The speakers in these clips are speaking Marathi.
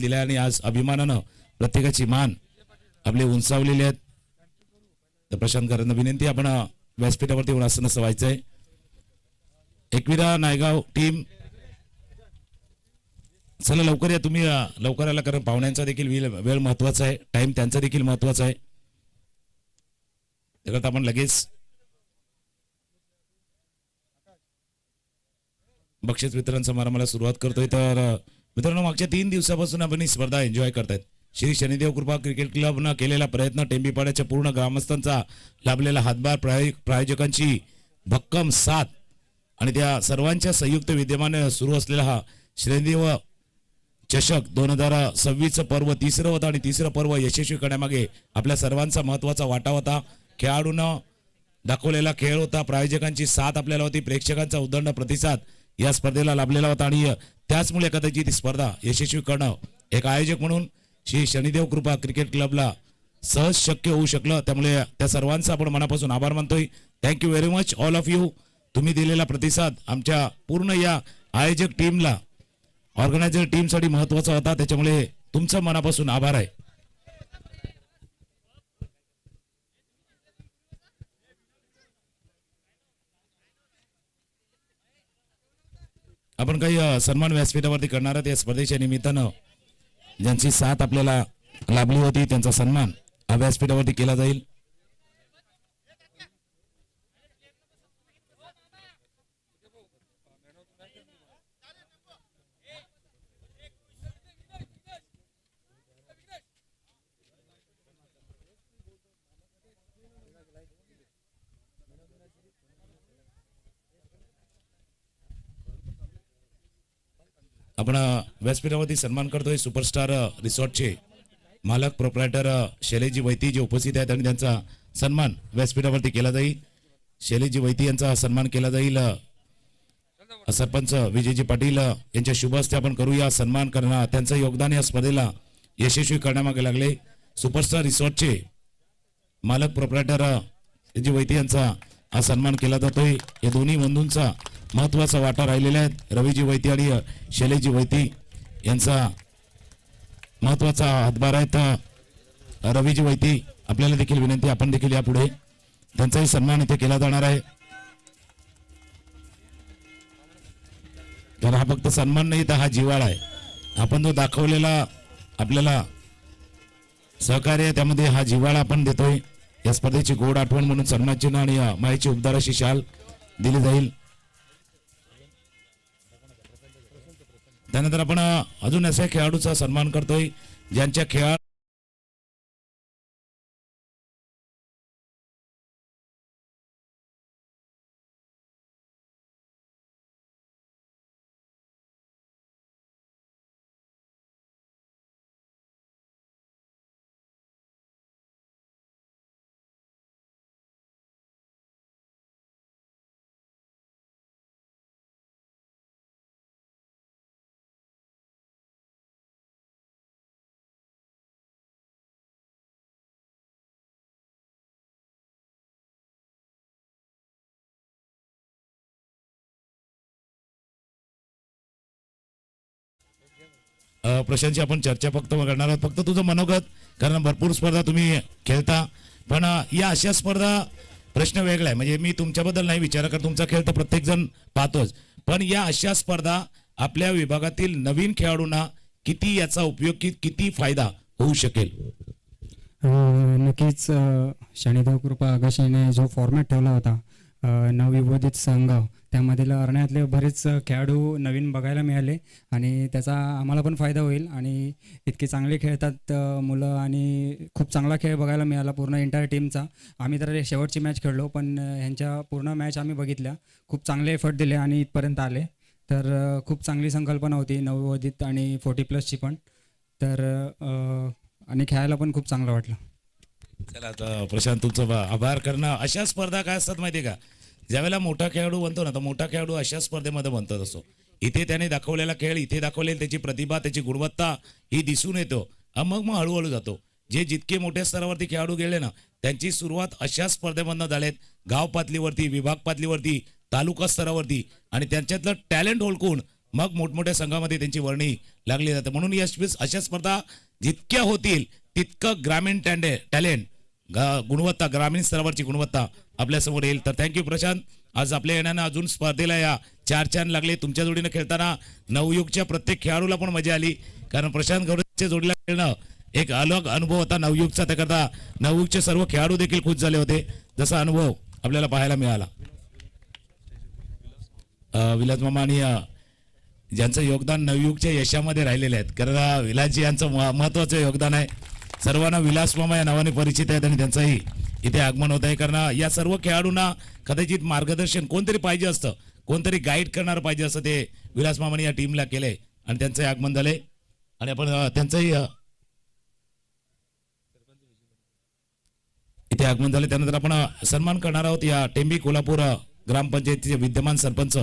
दिल्या आणि आज अभिमानानं प्रत्येकाची मान आपले उंचावलेले आहेत. तर प्रशांत करांना विनंती, आपण व्यासपीठावरती येऊन आसन व्हायचंय. एकविरा नायगाव टीम चला लवकर या, तुम्ही लवकर आला, कारण पाहुण्यांचा देखील वेळ महत्वाचा आहे, टाइम त्यांचा देखील महत्वाचा आहे. त्याकरता आपण लगेच बक्षीस वितरण समारंभाला सुरुवात करतोय. तर मित्रांनो, मागच्या 3 दिवसापासून आपण ही स्पर्धा एन्जॉय करतायत. श्री शनिदेव कृपा क्रिकेट क्लबनं केलेला प्रयत्न, टेंबीपाड्याच्या पूर्ण ग्रामस्थांचा लाभलेला हातभार, प्रायोजकांची भक्कम साथ आणि त्या सर्वांच्या संयुक्त विद्यमाने सुरू असलेला हा श्रीदेव चषक 2026 पर्व तिसरं होतं आणि तिसरं पर्व यशस्वी करण्यामागे आपल्या सर्वांचा महत्वाचा वाटा होता. खेळाडूंना दाखवलेला खेळ होता, प्रायोजकांची साथ आपल्याला होती, प्रेक्षकांचा उदंड प्रतिसाद या स्पर्धेला लाभलेला होता आणि त्याचमुळे कदाचित ही स्पर्धा यशस्वी करणं एक आयोजक म्हणून श्री शनिदेव कृपा क्रिकेट क्लबला सहज शक्य होऊ शकलं. त्यामुळे त्या सर्वांचा आपण मनापासून आभार मानतोय. Thank you very much all of you. तुम्ही दिलेला प्रतिसाद आमच्या पूर्ण या आयोजक टीमला, ऑर्गनायझर टीमसाठी महत्वाचा होता, त्याच्यामुळे तुमचं मनापासून आभार आहे. आपण काही सन्मान व्यासपीठावरती करणार आहोत. या स्पर्धेच्या निमित्तानं ज्यांची साथ आपल्याला लाभली होती त्यांचा सन्मान व्यासपीठावरती केला जाईल. आपण व्यासपीठावरती सन्मान करतोय सुपरस्टार रिसॉर्टचे मालक प्रोप्रायटर शैलेशजी वैती जे उपस्थित आहेत आणि त्यांचा सन्मान व्यासपीठावरती केला जाईल. शैलेशजी वैती यांचा सन्मान केला जाईल. सरपंच विजयजी पाटील यांच्या शुभ हस्ते आपण करूया सन्मान करणार. त्यांचं योगदान या स्पर्धेला यशस्वी करण्यामागे लागले. सुपरस्टार रिसॉर्टचे मालक प्रोप्रायटर जी वैती यांचा हा सन्मान केला जातोय. या दोन्ही बंधूंचा महत्वाचा वाटा राहिलेला आहे. रवीजी वैती आणि शैलेशजी वैती यांचा महत्वाचा हातभार आहेत. रवीजी वैती आपल्याला देखील विनंती, आपण देखील यापुढे त्यांचाही सन्मान इथे केला जाणार आहे. तर हा फक्त सन्मान नाही तर हा जिव्हाळा आहे. आपण जो दाखवलेला आपल्याला सहकार्य त्यामध्ये हा जिव्हाळा आपण देतोय. या स्पर्धेची गोड आठवण म्हणून सन्मान चिन्ह आणि मायेची उपदार अशी शाल दिली जाईल. त्यानंतर आपण अजून अशा खेळाडूचा सन्मान करतोय ज्यांच्या खेळात प्रशांतची आपण चर्चा फक्त करणार आहोत. फक्त तुझं मनोगत, कारण भरपूर स्पर्धा तुम्ही खेळता, पण या अशा स्पर्धा प्रश्न वेगळा आहे. म्हणजे मी तुमच्याबद्दल नाही विचार करत, तुमचा खेळ तर प्रत्येक जण पाहतोच, पण या अशा स्पर्धा आपल्या विभागातील नवीन खेळाडूंना किती याचा उपयोग, किती फायदा होऊ शकेल? नक्कीच शनिदेव कृपा आगाशीने जो फॉर्मॅट ठेवला होता नवविवादित संघ, त्यामधील अरण्यातले बरेच खेळाडू नवीन बघायला मिळाले आणि त्याचा आम्हाला पण फायदा होईल. आणि इतके चांगले खेळतात मुलं आणि खूप चांगला खेळ बघायला मिळाला पूर्ण एंटायर टीमचा. आम्ही तर शेवटची मॅच खेळलो, पण ह्यांच्या पूर्ण मॅच आम्ही बघितल्या, खूप चांगले एफर्ट दिले आणि इथपर्यंत आले. तर खूप चांगली संकल्पना होती नवविवादित आणि 40+ पण. तर आणि खेळायला पण खूप चांगलं वाटलं. चला आता प्रशांत, तुमचं आभार करणं. अशा स्पर्धा काय असतात माहिती आहे का, ज्यावेळेला मोठा खेळाडू बनतो ना, तर मोठा खेळाडू अशा स्पर्धेमध्ये बनतात असो. इथे त्याने दाखवलेला खेळ, इथे दाखवलेली त्याची प्रतिभा, त्याची गुणवत्ता ही दिसून येतो. मग हळूहळू जातो. जे जितके मोठ्या स्तरावरती खेळाडू गेले ना, त्यांची सुरुवात अशा स्पर्धेमधनं झालेत, गाव पातळीवरती, विभाग पातळीवरती, तालुका स्तरावरती, आणि त्यांच्यातलं टॅलेंट ओळखून मग मोठमोठ्या संघामध्ये त्यांची वर्णी लागली जाते. म्हणून या अशा स्पर्धा जितक्या होतील तितकं ग्रामीण टॅलेंट गुणवत्ता, ग्रामीण स्तरावरची गुणवत्ता आपल्या समोर येईल. तर थँक्यू प्रशांत. आज आपल्या येण्यानं अजून स्पर्धेला या 4 चान लागले. तुमच्या जोडीनं खेळताना नवयुगच्या प्रत्येक खेळाडूला पण मजा आली, कारण प्रशांत गौडच्या जोडीला खेळणं एक अलग अनुभव होता नवयुगचा. त्याकरता नवयुगचे सर्व खेळाडू देखील खुश झाले होते, जसा अनुभव आपल्याला पाहायला मिळाला. विलास मामा आणि ज्यांचं योगदान नवयुगच्या यशामध्ये राहिलेले आहेत, कारण विलासजी यांचं महत्वाचं योगदान आहे. सर्वांना विलास मामा या नावाने परिचित आहेत आणि त्यांचंही इथे आगमन होत आहे. कारण या सर्व खेळाडूंना कदाचित मार्गदर्शन कोणतरी पाहिजे असतं, कोणतरी गाईड करणार पाहिजे असं ते विलास मामाने या टीमला केलंय आणि त्यांचंही आगमन झालंय. आणि आपण त्यांचंही इथे आगमन झाले. त्यानंतर आपण सन्मान करणार आहोत या टेंबी कोल्हापूर ग्रामपंचायतीचे विद्यमान सरपंच.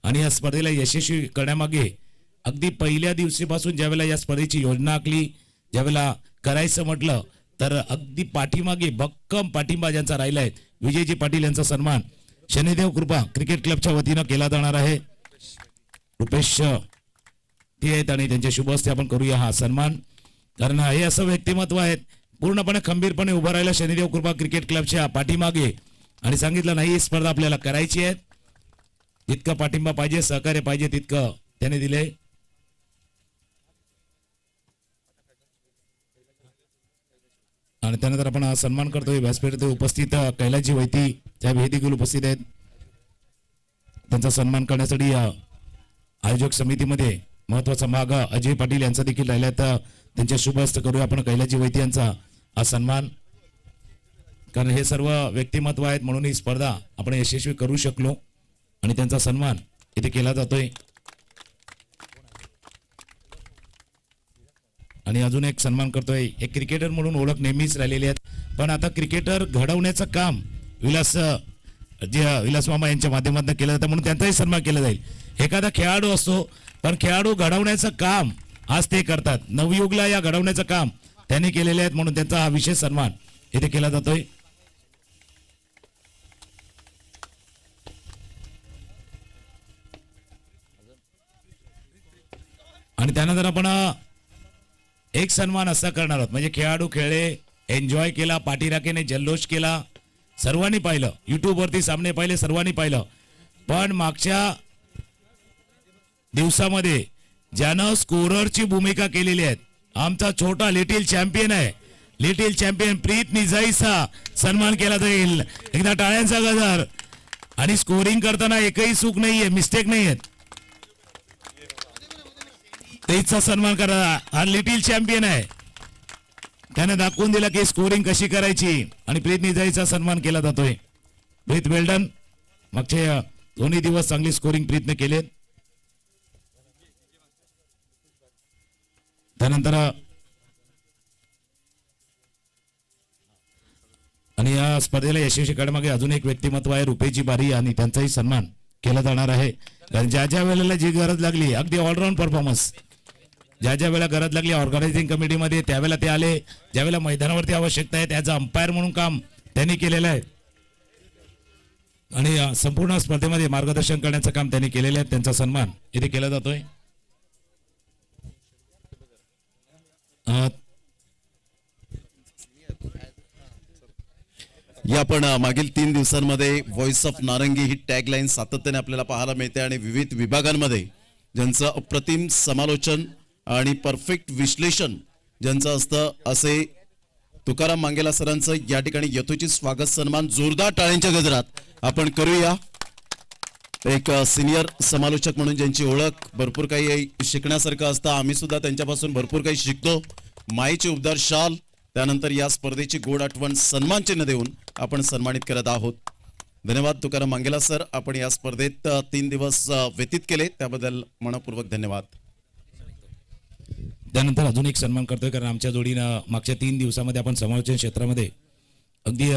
आणि या स्पर्धेला यशस्वी करण्यामागे अगदी पहिल्या दिवशीपासून ज्यावेळेला या स्पर्धेची योजना आखली, ज्यावेळेला करायचं म्हटलं तर अगदी पाठीमागे भक्कम पाठिंबा ज्यांचा राहिला आहे, विजयजी पाटील यांचा सन्मान शनिदेव कृपा क्रिकेट क्लबच्या वतीनं केला जाणार आहे. रुपेश ते आहेत आणि त्यांच्या शुभ हस्ते आपण करूया हा सन्मान. कारण हे असं व्यक्तिमत्व आहेत पूर्णपणे खंबीरपणे उभं राहिलं शनिदेव कृपा क्रिकेट क्लबच्या पाठीमागे आणि सांगितलं नाही ही स्पर्धा आपल्याला करायची आहे, जितका पाठिंबा पाहिजे, सहकार्य पाहिजे तितकं त्याने दिले. आणि त्यानंतर आपण हा सन्मान करतोय. व्यासपीठात उपस्थित कैलासजी वैती त्या वेदिकेवर उपस्थित आहेत. त्यांचा सन्मान करण्यासाठी आयोजक समितीमध्ये महत्वाचा भाग अजय पाटील यांचा देखील राहिला, तर त्यांच्या शुभ हस्त करूया आपण कैलासजी वैती यांचा हा सन्मान. कारण हे सर्व व्यक्तिमत्व आहेत म्हणून ही स्पर्धा आपण यशस्वी करू शकलो आणि त्यांचा सन्मान इथे केला जातोय. आणि अजून एक सन्मान करतोय. एक क्रिकेटर म्हणून ओळख नेहमीच राहिलेली आहे, पण आता क्रिकेटर घडवण्याचं काम विलास मामा यांच्या माध्यमातून केलं जातं म्हणून त्यांचाही सन्मान केला जाईल. एखादा खेळाडू असतो पण खेळाडू घडवण्याचं काम आज ते करतात. नवयुगला या घडवण्याचं काम त्यांनी केलेले आहेत म्हणून त्यांचा हा विशेष सन्मान इथे केला जातोय. आणि त्यानंतर आपण एक सन्मान असा करणार आहोत, म्हणजे खेळाडू खेळले, एन्जॉय केला, पाठीराखेने जल्लोष केला, सर्वांनी पाहिलं, युट्यूब वरती सामने पाहिले, सर्वांनी पाहिलं. पण मागच्या दिवसामध्ये ज्यानं स्कोररची भूमिका केलेली आहे, आमचा छोटा लिटिल चॅम्पियन आहे, लिटिल चॅम्पियन प्रीत निजाईचा सन्मान केला जाईल. एकदा टाळ्यांचा गजर. आणि स्कोरिंग करताना एकही चूक नाहीये, मिस्टेक नाहीये, तेचा सन्मान करा. हा लिटिल चॅम्पियन आहे, त्याने दाखवून दिला की स्कोरिंग कशी करायची आणि प्रीत निजाईचा सन्मान केला जातोय. प्रीत वेल्डन. मागचे 2 दिवस चांगली स्कोरिंग प्रीतने केलेत. त्यानंतर आणि या स्पर्धेला यशस्वी करण्यामागे अजून एक व्यक्तिमत्व आहे, रुपेशजी बारी, आणि त्यांचाही सन्मान केला जाणार आहे. कारण ज्या ज्या वेळेला जी गरज लागली, अगदी ऑलराऊंड परफॉर्मन्स, ज्या ज्या वेळेला गरज लागली ऑर्गनायझिंग कमिटीमध्ये त्यावेळेला ते आले, ज्यावेळेला मैदानावरती आवश्यकता आहे त्याचं अंपायर म्हणून काम त्यांनी केलेलं आहे आणि संपूर्ण स्पर्धेमध्ये मार्गदर्शन करण्याचं काम त्यांनी केलेलं आहे. त्यांचा सन्मान इथे केला जातोय. या पण मागील 3 दिवसांमध्ये व्हॉइस ऑफ नारंगी ही टॅगलाईन सातत्याने आपल्याला पाहायला मिळते आणि विविध विभागांमध्ये ज्यांचं अप्रतिम समालोचन आणि परफेक्ट विश्लेषण ज्यांचं असतं असे तुकाराम मांगेला सरांचं या ठिकाणी यथोचित स्वागत सन्मान जोरदार टाळ्यांच्या गजरात आपण करूया. एक सिनियर समालोचक म्हणून ज्यांची ओळख, भरपूर काही शिकण्यासारखं असतं, आम्ही सुद्धा त्यांच्यापासून भरपूर काही शिकतो. माईचे उबदार शाल, त्यानंतर या स्पर्धेची गोड आठवण सन्मान चिन्ह देऊन आपण सन्मानित करत आहोत. धन्यवाद तुकाराम मांगेला सर, आपण या स्पर्धेत 3 दिवस व्यतीत केले त्याबद्दल मनपूर्वक धन्यवाद. त्यानंतर अजून एक सन्मान करतोय, कारण आमच्या जोडीनं मागच्या 3 दिवसामध्ये आपण समालोचन क्षेत्रामध्ये अगदी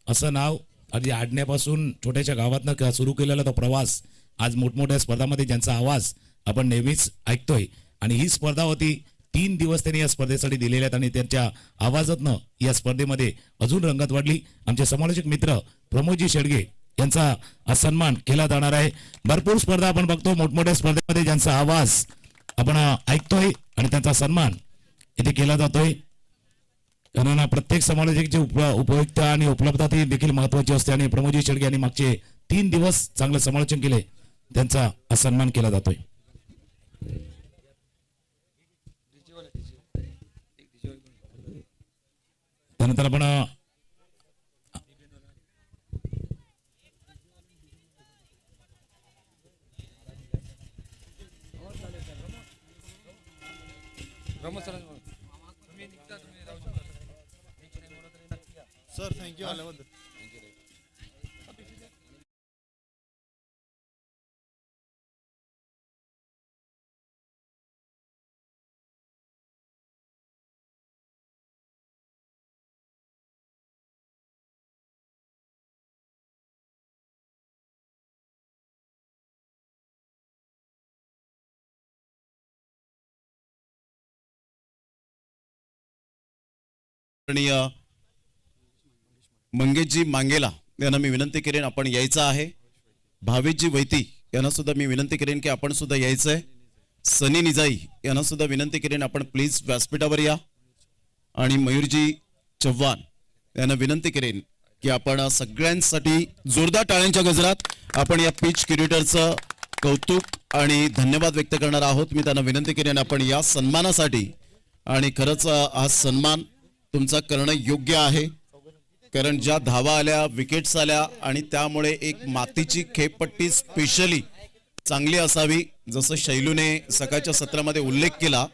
असं नाव अगदी आडण्यापासून छोट्याशा गावातनं सुरू केलेला तो प्रवास आज मोठमोठ्या स्पर्धामध्ये ज्यांचा आवाज आपण नेहमीच ऐकतोय. आणि ही स्पर्धा होती, 3 दिवस त्यांनी या स्पर्धेसाठी दिलेले आहेत आणि त्यांच्या आवाजातनं या स्पर्धेमध्ये अजून रंगत वाढली. आमचे समालोचक मित्र प्रमोदजी शेडगे यांचा आज सन्मान केला जाणार आहे. भरपूर स्पर्धा आपण बघतो, मोठमोठ्या स्पर्धेमध्ये ज्यांचा आवाज आपण ऐकतोय आणि त्यांचा सन्मान इथे केला जातोय. कारण प्रत्येक समालोचकाची उपयुक्तता आणि उपलब्धता ती देखील महत्वाची असते आणि प्रमोदजी शेळके यांनी मागचे 3 दिवस चांगलं समालोचन केले, त्यांचा आज सन्मान केला जातोय. त्यानंतर आपण सर थँक्यू आल्याबद्दल. आदरणीय मंगेशजी मांगेला यांना मी विनंती करेन आपण यायचं आहे. भावेशजी वैती यांना सुद्धा मी विनंती करेन की आपण सुद्धा यायचंय. सनी निजाई यांना सुद्धा विनंती करेन आपण प्लीज व्यासपीठावर या. आणि मयूरजी चव्हाण यांना विनंती करेन की आपण सगळ्यांसाठी जोरदार टाळ्यांच्या गजरात आपण या पिच क्युरेटरचं कौतुक आणि धन्यवाद व्यक्त करणार आहोत. मी त्यांना विनंती करेन आपण या सन्मानासाठी, आणि खरंच हा सन्मान तुमचा करणं योग्य आहे, कारण ज्या धावा आल्या, विकेट्स आल्या आणि त्यामुळे एक मातीची खेळपट्टी स्पेशली चांगली असावी, जसं शैलूने सकाळच्या सत्रामध्ये उल्लेख केला.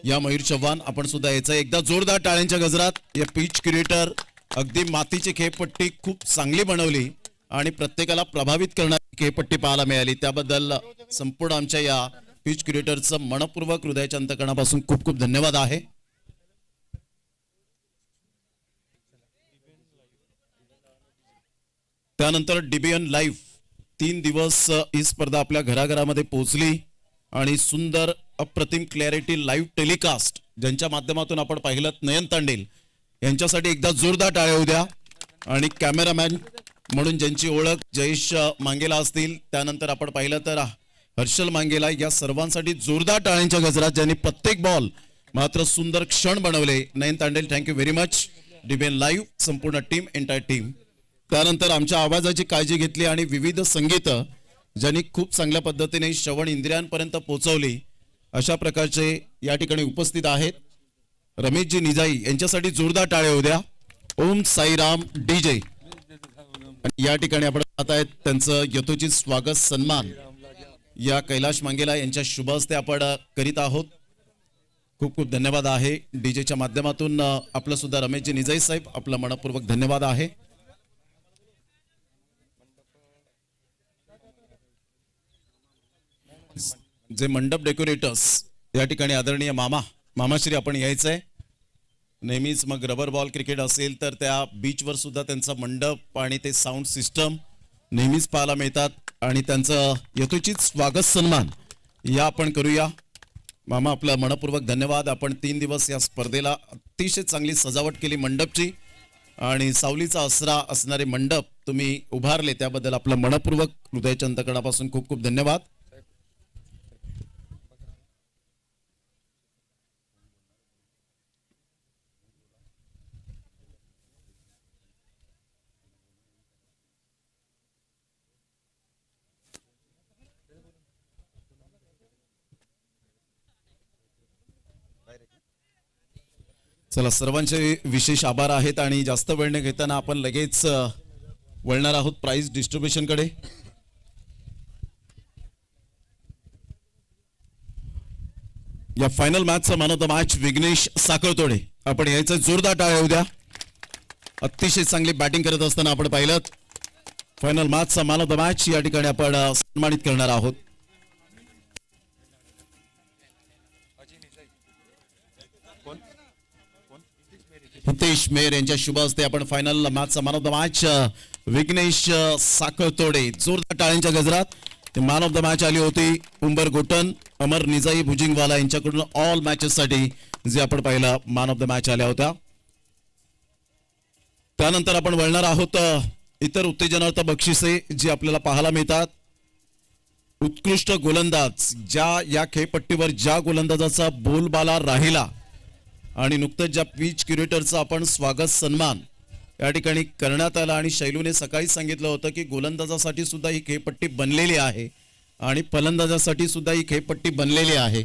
या मयूर चव्हाण आपण सुद्धा यायचं. एकदा जोरदार टाळ्यांच्या गजरात. या पिच क्रिएटर अगदी मातीची खेळपट्टी खूप चांगली बनवली आणि प्रत्येकाला प्रभावित करणारी खेळपट्टी पाहायला मिळाली, त्याबद्दल संपूर्ण आमच्या या पिच क्रिएटरचं मनपूर्वक हृदयाच्या अंतकरणापासून खूप खूप धन्यवाद आहे. त्यानंतर डीबीएन लाईव्ह 3 दिवस ही स्पर्धा आपल्या घराघरामध्ये पोहोचली आणि सुंदर अप्रतिम क्लॅरिटी लाईव्ह टेलिकास्ट ज्यांच्या माध्यमातून आपण पाहिलं नयन तांडेल यांच्यासाठी एकदा जोरदार टाळ्या होऊ द्या. आणि कॅमेरामॅन म्हणून ज्यांची ओळख जयेश मांगेला असतील, त्यानंतर आपण पाहिलं तर हर्षल मांगेला, या सर्वांसाठी जोरदार टाळ्यांच्या गजरात ज्यांनी प्रत्येक बॉल मात्र सुंदर क्षण बनवले. Nayan Tandel thank you very much. DBN live संपूर्ण टीम, एंटायर टीम. त्यानंतर आमच्या आवाजाची काळजी घेतली आणि विविध संगीत ज्यांनी खूप चांगल्या पद्धतीने श्रवण इंद्रियांपर्यंत पोहोचवली, अशा प्रकारचे या ठिकाणी उपस्थित आहेत. रमेशजी निजाई यांच्यासाठी जोरदार टाळ्या होऊ द्या. ओम साईराम डीजे या ठिकाणी आपण पाहत आहेत त्यांचं यथोचित स्वागत सन्मान या कैलाश मांगेला यांच्या शुभ हस्ते आपण करीत आहोत. खूप खूप धन्यवाद आहे. डीजेच्या माध्यमातून आपलं सुद्धा रमेशजी निजाई साहेब आपलं मनपूर्वक धन्यवाद आहे. जे मंडप डेकोरेटर्स या ठिकाणी आदरणीय मामाश्री आपण यायचंय. नेहमीच मग रबर बॉल क्रिकेट असेल तर त्या बीचवर सुद्धा त्यांचा मंडप आणि ते साऊंड सिस्टम नेहमीच पाहायला मिळतात आणि त्यांचं यथोचित स्वागत सन्मान या आपण करूया. मामा आपला मनपूर्वक धन्यवाद. आपण 3 दिवस या स्पर्धेला अतिशय चांगली सजावट केली मंडपची आणि सावलीचा आसरा असणारे मंडप तुम्ही उभारले, त्याबद्दल आपलं मनपूर्वक हृदयाच्या अंतकरणापासून खूप खूप धन्यवाद. चला, सर्वांचे विशेष आभार आहेत आणि जास्त वेळ न घेताना आपण लगेच वळणार आहोत प्राइज डिस्ट्रीब्युशन कडे. या फायनल मॅचचा man of the match Vighnesh Sakhaltode आपण यायचं. जोरदार टाळ्या होऊ द्या. अतिशय चांगली बॅटिंग करत असताना आपण पाहिलं. फायनल मॅचचा मॅन ऑफ द मॅच या ठिकाणी आपण सन्मानित करणार आहोत. हितेश मेहर यांच्या शुभ हस्ते आपण फायनल मॅचचा man of the match Vighnesh Sakhaltode. जोरदार टाळ्यांच्या गजरात. ते मॅन ऑफ द मॅच आली होती उंबर गोटन, अमर निजाई भुजिंगवाला यांच्याकडून ऑल मॅचेस साठी जे आपण पाहिलं मॅन ऑफ द मॅच आल्या होत्या. त्यानंतर आपण वळणार आहोत इतर उत्तेजनार्थ बक्षिसे जी आपल्याला पाहायला मिळतात. उत्कृष्ट गोलंदाज या खेळपट्टीवर ज्या गोलंदाजाचा बोलबाला राहिला आणि नुकतंच ज्या पिच क्युरेटरचा आपण स्वागत सन्मान या ठिकाणी करण्यात आला आणि शैलूने सकाळी सांगितलं होतं की गोलंदाजासाठी सुद्धा ही खेळपट्टी बनलेली आहे आणि फलंदाजासाठी सुद्धा ही खेळपट्टी बनलेली आहे.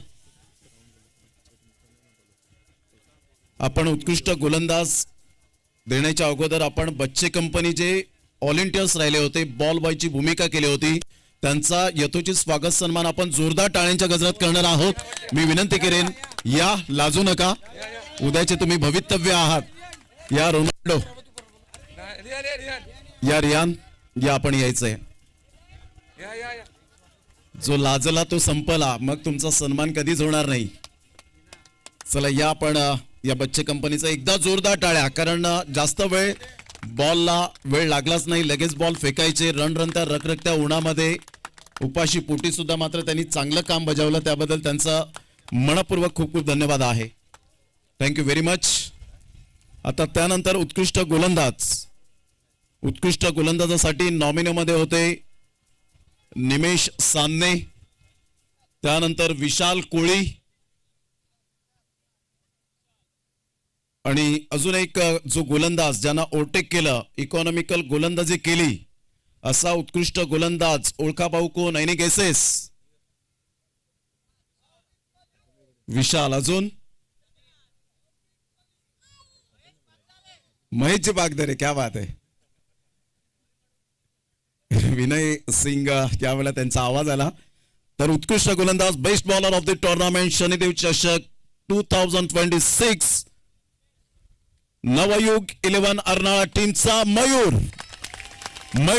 आपण उत्कृष्ट गोलंदाज देण्याच्या अगोदर आपण बच्चे कंपनी जे व्हॉलेंटियर्स राहिले होते, बॉल बॉयची भूमिका केली होती, त्यांचा यथोचित स्वागत सन्मान आपण जोरदार टाळ्यांच्या गजरात करणार आहोत. मी विनंती करेन, या लाजू नका, उद्याचे तुम्ही भवितव्य आहात. या रोनाल्डो, या रियान, या आपण यायचंय. जो लाजला तो संपला, मग तुमचा सन्मान कधीच होणार नाही. चला या आपण या बच्चे कंपनीचा एकदा जोरदार टाळ्या, कारण जास्त वेळ बॉलला वेळ लागलाच नाही, लगेच बॉल फेकायचे. रणरणत्या रखरखत्या उन्हामध्ये उपाशी पोटी सुद्धा मात्र त्यांनी चांगलं काम बजावलं, त्याबद्दल त्यांचा मनपूर्वक खूप खूप धन्यवाद आहे. Thank you very much. आता त्यानंतर उत्कृष्ट गोलंदाजासाठी नॉमिनीमध्ये होते निमेश सामने, त्यानंतर विशाल कोळी आणि अजून एक जो गोलंदाज ज्यांना ओव्हरटेक केलं, इकॉनॉमिकल गोलंदाजी केली, असा उत्कृष्ट गोलंदाज ओळखा भाऊ कोण? Any guesses? विशाल. अजून महेशजी बागदरे, क्या बात आहे. विनय सिंग, त्यावेळेला त्यांचा आवाज आला. तर उत्कृष्ट गोलंदाज, best bowler of the tournament Shanidev चषक 2026 नवयुग 11 अर्नाळा टीमचा मयूर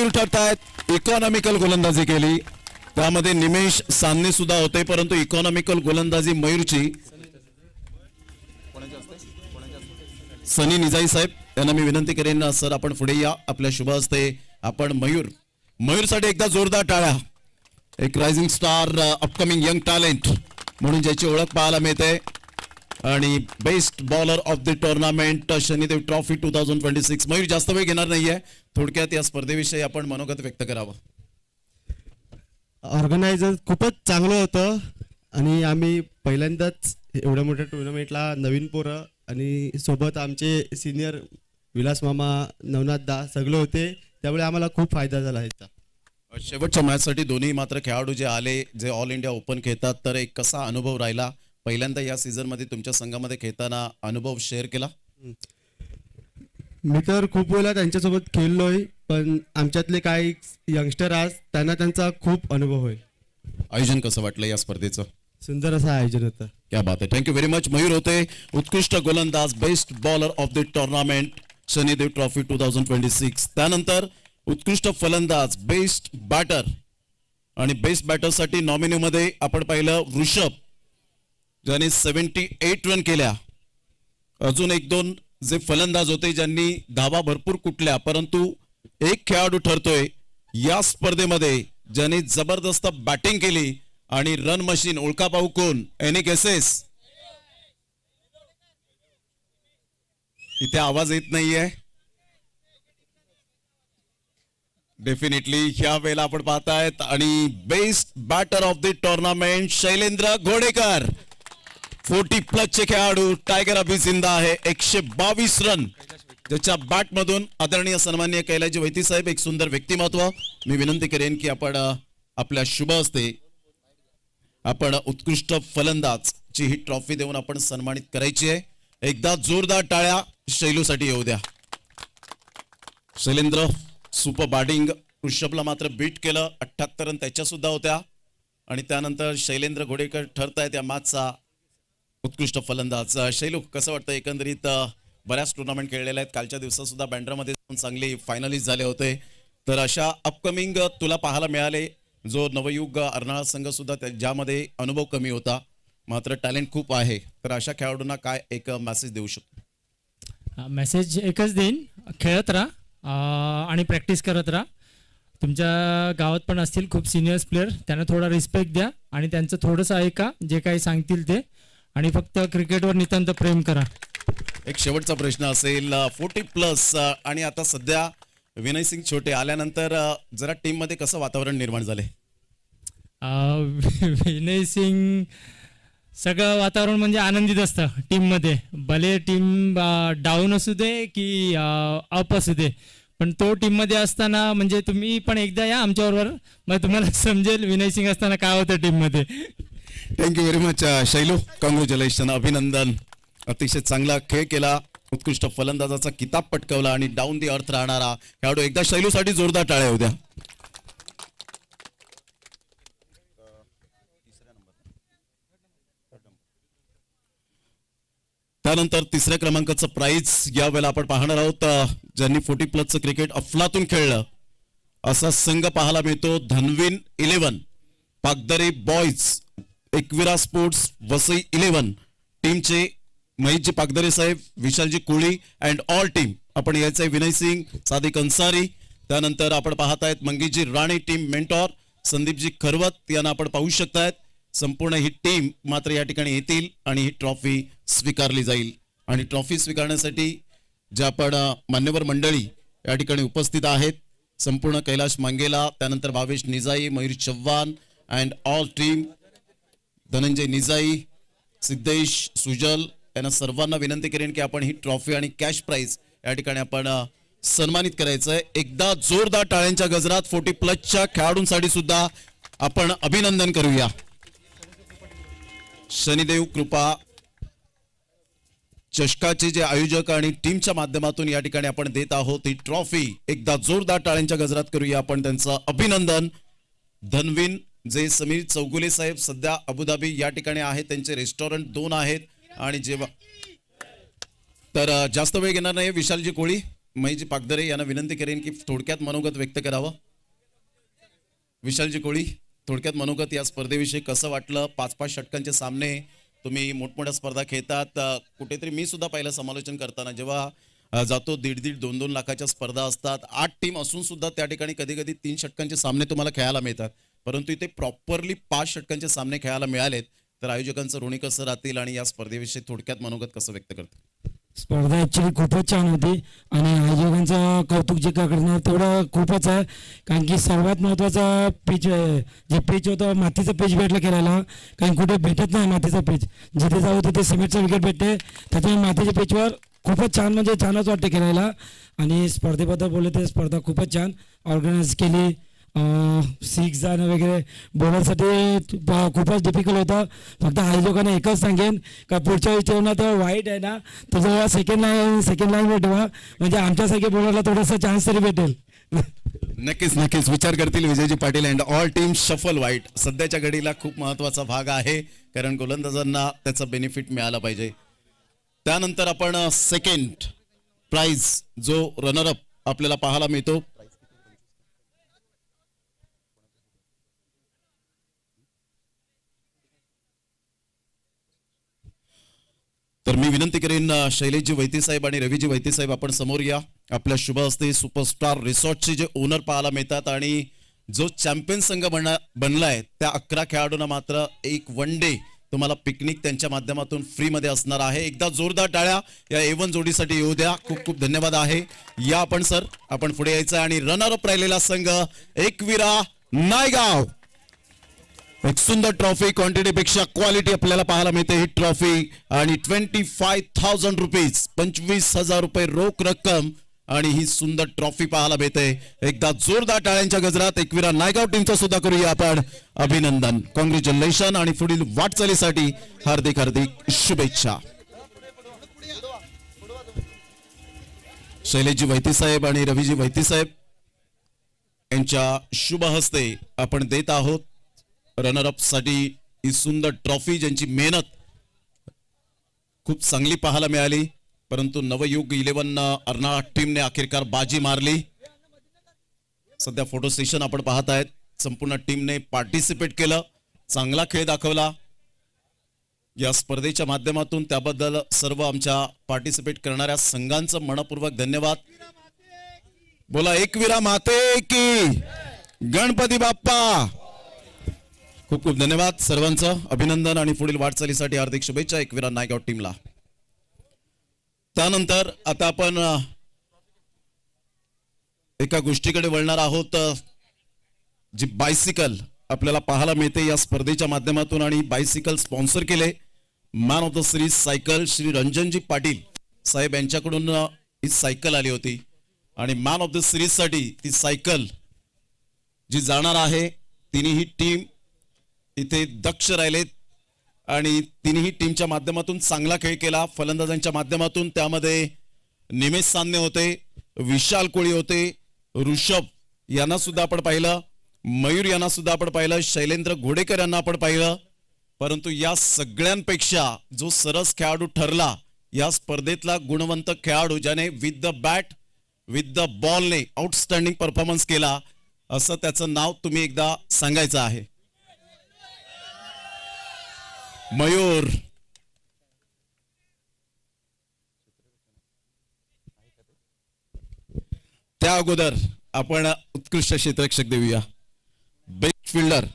ठरतायत. इकॉनॉमिकल गोलंदाजी केली, त्यामध्ये निमेश सामने सुद्धा होते, परंतु इकॉनॉमिकल गोलंदाजी मयूरची. सनी निजाई साहेब यांना मी विनंती करेन, सर आपण पुढे या, आपल्या शुभ हस्ते आपण मयूरसाठी एकदा जोरदार टाळ्या. एक rising star, upcoming young talent म्हणून ज्याची ओळख पाहायला मिळते आणि best bowler of the tournament Shanidev trophy 2026. Mayur जास्त वेळ घेणार नाहीये, थोडक्यात या स्पर्धेविषयी आपण मनोगत व्यक्त करावं. ऑर्गनायझर खूपच चांगलं होतं आणि आम्ही पहिल्यांदाच एवढ्या मोठ्या टुर्नामेंटला नवीन पोरं आणि सोबत आमचे सिनियर विलास मामा, नवनाथ दा सगळे होते, त्यामुळे आम्हाला खूप फायदा झाला याचा. शेवटच्या मॅचसाठी दोन्ही मात्र खेळाडू जे आले, जे ऑल इंडिया ओपन खेळतात, तर एक कसा अनुभव राहिला? पहिल्यांदा या सीझन मध्ये तुमच्या संघामध्ये खेळताना अनुभव शेअर केला? मी तर खूप वेळा त्यांच्यासोबत खेळलोय, पण आमच्यातले काही यंगस्टर आज त्यांना त्यांचा खूप अनुभव होईल. आयोजन कसं वाटलं या स्पर्धेचं? सुंदर असं आयोजन होतं. क्या बात आहे. Thank you very much. मयूर होते उत्कृष्ट गोलंदाज, best bowler of the tournament Shanidev trophy 2026. त्यानंतर उत्कृष्ट फलंदाज, बेस्ट बॅटर आणि बेस्ट बॅटरसाठी नॉमिनीमध्ये आपण पाहिलं ऋषभ, ज्याने 78 रन केल्या. अजून एक दोन जे फलंदाज होते ज्यांनी धावा भरपूर कुठल्या, परंतु एक खेळाडू ठरतोय या स्पर्धेमध्ये ज्याने जबरदस्त बॅटिंग केली आणि रन मशीन. ओळखा पाहू कोण? Any guesses? इथे आवाज येत नाहीये. डेफिनेटली ह्या वेळेला आपण पाहतायत आणि best batter of the tournament Shailendra Ghodekar, 40+ चे खेळाडू. टायगर अभि जिंदा आहे. 122 रन ज्याच्या बॅट मधून. आदरणीय सन्माननीय कैलाजी वैती साहेब, एक सुंदर व्यक्तिमत्व. मी विनंती करेन की आपण आपल्या शुभ हस्ते आपण उत्कृष्ट फलंदाज ची ही ट्रॉफी देऊन आपण सन्मानित करायची आहे. एकदा जोरदार टाळ्या शैलूसाठी येऊ द्या. Shailendra super batting. ऋषभला मात्र बीट केलं, 78 रन त्याच्या सुद्धा होत्या. आणि त्यानंतर शैलेंद्र घोडेकर ठरतायत या मॅचचा उत्कृष्ट फलंदाज. शैलू, कसं वाटतं एकंदरीत? बऱ्याच टुर्नामेंट खेळलेल्या आहेत, कालच्या दिवसात सुद्धा बँड्रामध्ये चांगले फायनलिस्ट झाले होते, तर अशा अपकमिंग तुला पाहायला मिळाले, जो नवयुग अर्नाळा संघ सुद्धा ज्यामध्ये अनुभव कमी होता मात्र टॅलेंट खूप आहे, तर अशा खेळाडूंना काय एक मेसेज देऊ शकतो? मेसेज एकच देईन, खेळत राहा आणि प्रॅक्टिस करत राहा. तुमच्या गावात पण असतील खूप सिनियर्स प्लेयर, त्यांना थोडा रिस्पेक्ट द्या आणि त्यांचं थोडंसं ऐका जे काही सांगतील ते, आणि फक्त क्रिकेटवर नितांत प्रेम करा. एक शेवटचा प्रश्न असेल, 40+ आणि आता सध्या विनय सिंग छोटे आल्यानंतर जरा टीम मध्ये कसं वातावरण निर्माण झाले? विनय सिंग सगळं वातावरण म्हणजे आनंदित असतं टीममध्ये, भले टीम डाऊन असू दे की अप असू दे, पण तो टीममध्ये असताना म्हणजे तुम्ही पण एकदा या आमच्याबरोबर, मग तुम्हाला समजेल विनय सिंग असताना काय होतं टीममध्ये. Thank you very much Shailu, congratulation, अभिनंदन. अतिशय चांगला खेळ केला, उत्कृष्ट फलंदाजाचा किताब पटकावला आणि डाऊन दी अर्थ राहणारा खेळाडू. एकदा शैलूसाठी जोरदार टाळ्या होऊ द्या. त्यानंतर तिसऱ्या क्रमांकाचं प्राइज या वेळेला आपण पाहणार आहोत. ज्यांनी 40+ क्रिकेट अफलातून खेळलं असा संघ पाहायला मिळतो. धनविन 11, पागदरे बॉयज, एकविरा स्पोर्ट्स वसई 11 टीमचे महेशजी पागदरे साहेब, विशालजी कोळी अँड ऑल टीम. आपण यायचंय विनय सिंग, सादिक अन्सारी. त्यानंतर आपण पाहत आहेत मंगेशजी राणे, टीम मेंटॉर संदीपजी खरवत यांना आपण पाहू शकतायत. संपूर्ण ही टीम मात्र या ठिकाणी येतील आणि ही ट्रॉफी स्वीकारली जाईल. आणि ट्रॉफी स्वीकारण्यासाठी ज्या आपण मान्यवर मंडळी या ठिकाणी उपस्थित आहेत, संपूर्ण कैलाश मांगेला, त्यानंतर Bhavesh Nijai, Mayur Chavan and all team, Dhananjay Nijai, Siddhesh Sujal यांना सर्वांना विनंती करेन की आपण ही ट्रॉफी आणि कॅश प्राइज या ठिकाणी आपण सन्मानित करायचंय. एकदा जोरदार टाळ्यांच्या गजरात 40+ खेळाडूंसाठी सुद्धा आपण अभिनंदन करूया. शनिदेव कृपा चषकाचे जे आयोजक आणि टीमच्या माध्यमातून या ठिकाणी आपण देत आहोत ही ट्रॉफी, एकदा जोरदार टाळ्यांच्या गजरात करूया आपण त्यांचं अभिनंदन. धनविन जे समीर चौगुले साहेब सध्या अबुधाबी या ठिकाणी आहेत, त्यांचे रेस्टॉरंट 2 आहेत. आणि जेव्हा तर जास्त वेळ घेणार नाही, विशालजी कोळी, महेशजी पागदरे यांना विनंती करेन की थोडक्यात मनोगत व्यक्त करावं. विशालजी कोळी, थोडक्यात मनोगत या स्पर्धेविषयी कसं वाटलं? 5-5 षटकांचे सामने, तुम्ही मोठमोठ्या स्पर्धा खेळतात. कुठेतरी मी सुद्धा पहिलं समालोचन करताना जेव्हा जातो 1.5-2 लाखाच्या स्पर्धा असतात, 8 टीम असून सुद्धा त्या ठिकाणी कधी कधी 3 षटकांचे सामने तुम्हाला खेळायला मिळतात, परंतु इथे प्रॉपरली 5 षटकांचे सामने खेळायला मिळालेत. तर आयोजकांचं ऋणी कसं राहतील आणि या स्पर्धेविषयी थोडक्यात मनोगत कसं व्यक्त करतात? स्पर्धा ॲक्च्युली खूपच छान होती आणि आयोजकांचं कौतुक जे का करणार तेवढं खूपच आहे. कारण की सर्वात महत्त्वाचा पिच जे पिच होतं, मातीचं पिच भेटलं खेळायला, कारण कुठे भेटत नाही मातीचं पिच. जिथे जाऊ तिथे सिमेंटचं विकेट भेटते, त्याच्यामुळे मातीच्या पिचवर खूपच छान, म्हणजे छानच वाटते खेळायला. आणि स्पर्धेबद्दल बोलले तर स्पर्धा खूपच छान ऑर्गनाईज केली. 6 जण वगैरे बॉलरसाठी खूपच डिफिकल्ट होतं. फक्त आयोजकांना एकच सांगेन का पुढच्या वेळी ठेवणार तेव्हा वाईट आहे ना, तर जेव्हा सेकंड लाईन ठेवा, म्हणजे आमच्यासारख्या बॉलरला थोडासा चान्स तरी भेटेल. नक्कीच नक्कीच विचार करतील Vijayji Patil and all team. शफल वाईट सध्याच्या घडीला खूप महत्वाचा भाग आहे, कारण गोलंदाजांना त्याचा बेनिफिट मिळाला पाहिजे. त्यानंतर आपण सेकंड प्राइज जो रनरअप आपल्याला पाहायला मिळतो, तर मी विनंती करेन शैलेशजी वैती साहेब आणि रवीजी वैती साहेब आपण समोर या. आपल्या शुभ हस्ते सुपरस्टार रिसॉर्टचे जे ओनर पाहायला मिळतात आणि जो चॅम्पियन संघ बनलाय त्या 11 खेळाडूंना मात्र एक 1 डे तुम्हाला पिकनिक त्यांच्या माध्यमातून फ्री मध्ये असणार आहे. एकदा जोरदार टाळ्या या A1 जोडीसाठी येऊ द्या. खूप खूप धन्यवाद आहे. या आपण सर, आपण पुढे यायचं आणि रनर अप राहिलेला संघ एकविरा नायगाव. एक सुंदर ट्रॉफी, क्वांटिटी पेक्षा क्वालिटी आपल्याला पाहायला मिळते ही ट्रॉफी. आणि 25,000 रुपीज, 25,000 रुपये रोख रक्कम आणि ही सुंदर ट्रॉफी पाहायला मिळते. एकदा जोरदार टाळ्यांच्या गजरात एकविरा नायगाव टीमचं सुद्धा करूया आपण अभिनंदन. कॉंग्रॅच्युलेशन आणि पुढील वाटचालीसाठी हार्दिक हार्दिक शुभेच्छा. शैलेशजी वैती साहेब आणि रवीजी वैती साहेब यांच्या शुभ हस्ते आपण देत आहोत रनरअप साठी ही सुंदर ट्रॉफी, ज्यांची मेहनत खूप चांगली पाहायला मिळाली, परंतु नवयुग 11 अर्नाळा टीमने अखेरकार बाजी मारली. सध्या फोटो सेशन आपण पाहत आहेत. संपूर्ण टीमने पार्टिसिपेट केलं, चांगला खेळ दाखवला या स्पर्धेच्या माध्यमातून. त्याबद्दल सर्व आमच्या पार्टिसिपेट करणाऱ्या संघांचं मनपूर्वक धन्यवाद. बोला एकविरा माते की, गणपती बाप्पा. खूप खूप धन्यवाद सर्वांचं, अभिनंदन आणि पुढील वाटचालीसाठी हार्दिक शुभेच्छा एकविरा नायगाव टीमला. त्यानंतर आता आपण एका गोष्टीकडे वळणार आहोत, जी बायसिकल आपल्याला पाहायला मिळते या स्पर्धेच्या माध्यमातून आणि बायसिकल स्पॉन्सर केले man of the series cycle Shri Ranjanji Patil saheb यांच्याकडून ही सायकल आली होती आणि मॅन ऑफ द सिरीज साठी ती सायकल जी जाणार आहे, तिन्ही टीम इथे दक्ष राहिलेत आणि तिन्ही टीमच्या माध्यमातून चांगला खेळ केला. फलंदाजांच्या माध्यमातून त्यामध्ये निमेश सान्ने होते, विशाल कोळी होते, ऋषभ यांना सुद्धा आपण पाहिलं, मयूर यांना सुद्धा आपण पाहिलं, शैलेंद्र घोडेकर यांना आपण पाहिलं. परंतु या सगळ्यांपेक्षा जो सरस खेळाडू ठरला या स्पर्धेतला गुणवंत खेळाडू, ज्याने with the bat with the बॉलने आउटस्टँडिंग परफॉर्मन्स केला, असं त्याचं नाव तुम्ही एकदा सांगायचं आहे. मयूर. त्या अगोदर आपण उत्कृष्ट क्षेत्ररक्षक देऊया. बेस्ट फिल्डर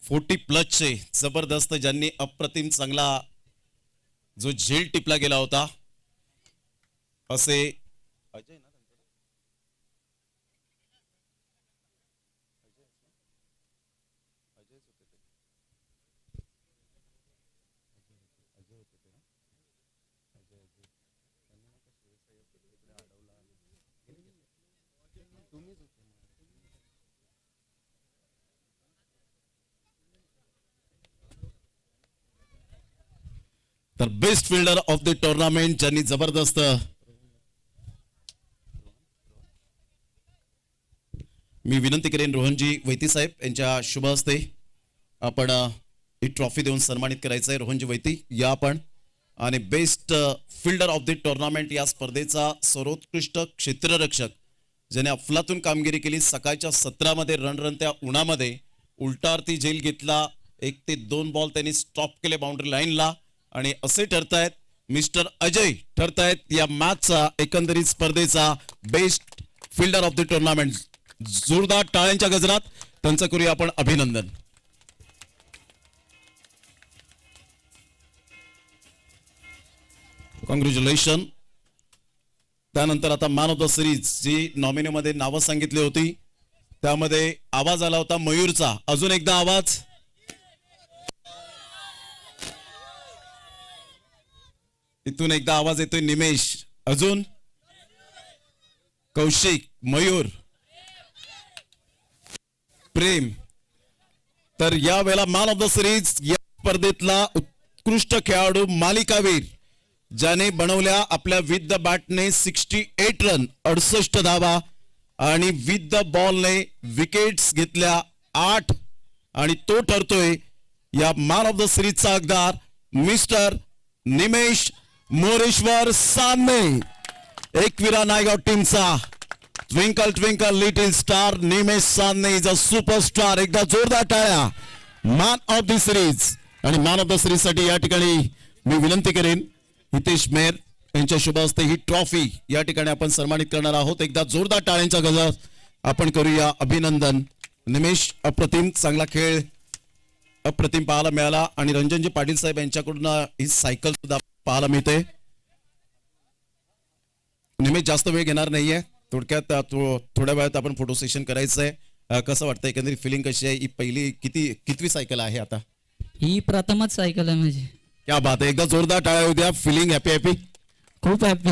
+40 जबरदस्त, ज्यांनी अप्रतिम चांगला जो झेल टिपला गेला होता, असे अजय ना तर best fielder of the tournament ज्यांनी जबरदस्त, मी विनंती करेन रोहनजी वैती साहेब यांच्या शुभ हस्ते आपण ही ट्रॉफी देऊन सन्मानित करायचं आहे. रोहनजी वैती या आपण. आणि best fielder of the tournament या स्पर्धेचा सर्वोत्कृष्ट क्षेत्ररक्षक ज्याने अफलातून कामगिरी केली. सकाळच्या सत्रामध्ये रणरणत्या उन्हामध्ये उलटावरती झेल घेतला, 1 ते 2 बॉल त्यांनी स्टॉप केले बाउंड्री लाईनला आणि असे ठरतायत मिस्टर अजय ठरतायत या मॅचचा एकंदरीत स्पर्धेचा best fielder of the tournament. जोरदार टाळ्यांच्या गजरात त्यांचं करूया आपण अभिनंदन. कॉंग्रॅच्युलेशन. त्यानंतर आता मॅन ऑफ द सिरीज जी नॉमिनीमध्ये नावं सांगितली होती त्यामध्ये आवाज आला होता मयूरचा. अजून एकदा आवाज. इथून एकदा आवाज येतोय निमेश, अजून कौशिक, मयूर, प्रेम. तर या वेळेला मॅन ऑफ द सिरीज या स्पर्धेतला उत्कृष्ट खेळाडू मालिकावीर ज्याने बनवल्या आपल्या विथ द बॅटने 68 रन 68 धावा आणि विथ द बॉलने विकेट्स घेतल्या 8 आणि तो ठरतोय या मॅन ऑफ द सिरीजचा हकदार मिस्टर निमेश मोरेश्वर सान्ने. एकविरा नायगाव टीमचा twinkle twinkle little star Nimesh Sanne is a superstar. एकदा जोरदार टाळ्या मॅन ऑफ द सिरीज. आणि मॅन ऑफ द सिरीज साठी या ठिकाणी मी विनंती करेन हितेश मेहर यांच्या शुभ हस्ते ही ट्रॉफी या ठिकाणी आपण सन्मानित करणार आहोत. एकदा जोरदार टाळ्यांचा गजर आपण करूया अभिनंदन. निमेश अप्रतिम चांगला खेळ अप्रतिम पाहायला मिळाला आणि रणजनजी पाटील साहेब यांच्याकडून ही सायकल सुद्धा पाहायला मिळते. निमेश जास्त वेळ घेणार नाहीये, थोडक्यात थोड्या वेळात आपण फोटो सेशन करायचंय. कसं वाटतं एकंदरीत फिलिंग कशी आहे? ही पहिली कितवी सायकल आहे आता? ही प्रथमच सायकल आहे माझी. क्या बात आहे. एकदा जोरदार टाळ्या होत्या. Feeling happy? खूप हॅपी.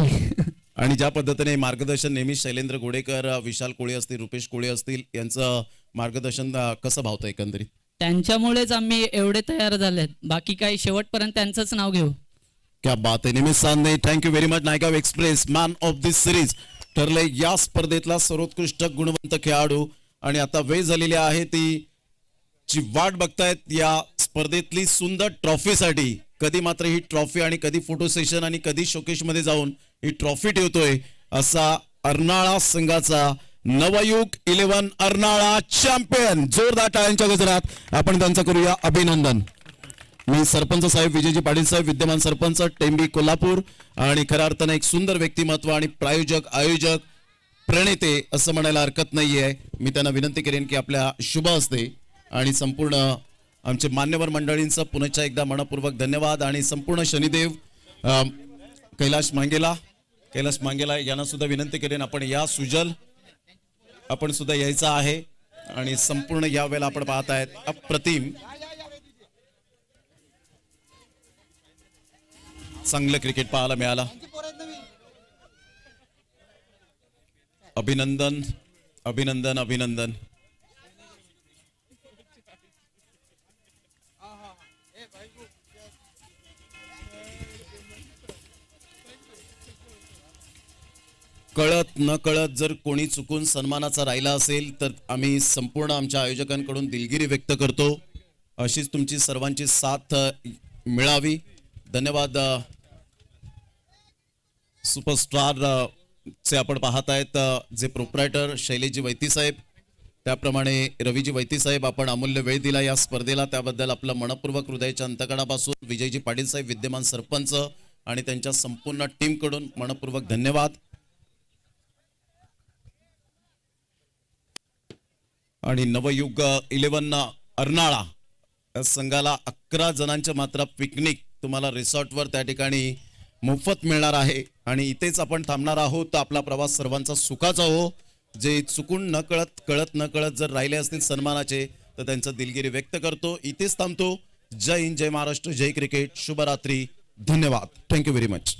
आणि ज्या पद्धतीने मार्गदर्शन नेहमी शैलेंद्र घोडेकर, विशाल कोळी असतील, रुपेश कोळी असतील यांचं मार्गदर्शन कसं भावतं एकंदरीत? त्यांच्यामुळेच आम्ही एवढे तयार झालेत, बाकी काही शेवटपर्यंत त्यांचंच नाव घेऊ. क्या बात आहे. Nimesh Sanne, thank you very much. Naigaon express man of this series ठरले या स्पर्धेतला सर्वोत्कृष्ट गुणवंत खेळाडू. आणि आता वेळ झालेली आहे ती जी वाट बघतायत या स्पर्धेतली सुंदर ट्रॉफीसाठी. कधी मात्र ही ट्रॉफी आणि कधी फोटो सेशन आणि कधी शोकेश मध्ये जाऊन ही ट्रॉफी ठेवतोय असा अर्नाळा संघाचा नवयुग 11 अर्नाळा चॅम्पियन. जोरदार टाळ्यांच्या गजरात आपण त्यांचं करूया अभिनंदन. मी सरपंच साहेब विजयजी पाटील साहेब, विद्यमान सरपंच टेंबी कोल्हापूर, आणि खऱ्या अर्थानं एक सुंदर व्यक्तिमत्व आणि प्रायोजक आयोजक प्रणेते असं म्हणायला हरकत नाहीये. मी त्यांना विनंती करेन की आपल्या शुभ हस्ते आणि संपूर्ण आमचे मान्यवर मंडळींचं पुनश्च एकदा मनपूर्वक धन्यवाद. आणि संपूर्ण शनिदेव कैलाश मांगेला यांना सुद्धा विनंती करेन आपण या सुजल आपण सुद्धा यायचं आहे. आणि संपूर्ण या वेळेला आपण पाहत आहेत अप्रतिम चांगलं क्रिकेट पाहायला मिळालं. अभिनंदन अभिनंदन अभिनंदन. कळत न कळत जर कोणी चुकून सन्मानाचा राहिला असेल तर आम्ही संपूर्ण आमच्या आयोजकांकडून दिलगिरी व्यक्त करतो. अशीच तुमची सर्वांची साथ मिळावी. धन्यवाद. सुपरस्टार चे आपण पाहत आहेत जे प्रोप्रायटर शैलेजी वैती साहेब, त्याप्रमाणे रवीजी वैती साहेब, आपण अमूल्य वेळ दिला या स्पर्धेला त्याबद्दल आपलं मनपूर्वक हृदयाच्या अंतकणापासून विजयजी पाटील साहेब विद्यमान सरपंच आणि त्यांच्या संपूर्ण टीम कडून मनपूर्वक धन्यवाद. आणि नवयुग 11 अर्नाळा या संघाला 11 जणांच्या मात्र पिकनिक तुम्हाला रिसॉर्टवर त्या ठिकाणी मोफत मिळणार आहे. आणि इथेच आपण थांबणार आहोत. आपला प्रवास सर्वांचा सुखाचा हो. जे चुकून न कळत जर राहिले असतील सन्मानाचे तर त्यांचं दिलगिरी व्यक्त करतो. इथेच थांबतो. जय हिंद, जय महाराष्ट्र, जय क्रिकेट, शुभरात्री, धन्यवाद. Thank you very much.